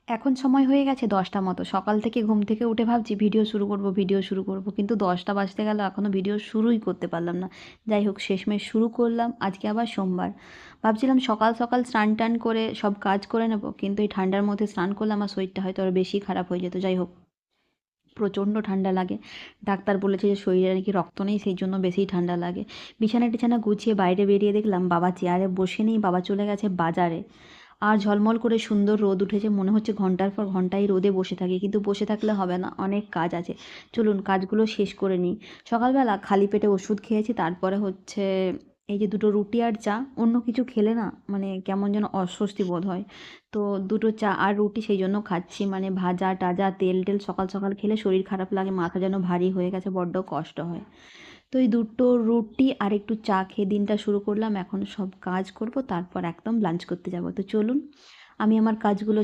এখন সময় হয়ে গেছে 10টা মতো। সকাল থেকে ঘুম থেকে উঠে ভাবছি ভিডিও শুরু করব, ভিডিও শুরু করব। কিন্তু 10টা বাজতে গেল এখনও ভিডিও শুরুই করতে পারলাম না। যাই হোক শেষমেশ শুরু করলাম। আজকে আবার সোমবার। ভাবছিলাম সকাল সকাল স্নান টান করে সব কাজ করে নেব, কিন্তু এই ঠান্ডার মধ্যে স্নান করলে আমার শরীরটা হয়তো আরও বেশি খারাপ হয়ে যেত। যাই হোক, প্রচণ্ড ঠান্ডা লাগে। ডাক্তার বলেছে যে শরীরে নাকি রক্ত নেই, সেই জন্য বেশি ঠান্ডা লাগে। বিছানা টিছানা গুছিয়ে বাইরে বেরিয়ে দেখলাম বাবা চেয়ারে বসে নেই, বাবা চলে গেছে বাজারে। আর ঝলমল করে সুন্দর রোদ উঠেছে, মনে হচ্ছে ঘন্টার পর ঘন্টা এই রোদে বসে থাকি, কিন্তু বসে থাকলে হবে না, অনেক কাজ আছে। চলুন কাজগুলো শেষ করে নিই। সকালবেলা খালি পেটে ওষুধ খেয়েছি, তারপরে হচ্ছে এই যে দুটো রুটি আর চা। অন্য কিছু খেলে না মানে কেমন যেন অস্বস্তি বোধ হয়। তো দুটো চা আর রুটি সেই জন্য খাচ্ছি, মানে ভাজা টাজা তেল টেল সকাল সকাল খেলে শরীর খারাপ লাগে, মাথা যেন ভারী হয়ে গেছে, বড্ড কষ্ট হয়। তো এই দুটো রুটি আর একটু চা খেয়ে দিনটা শুরু করলাম। এখন সব কাজ করব, তারপর একদম লাঞ্চ করতে যাব। তো চলুন আমি আমার কাজগুলো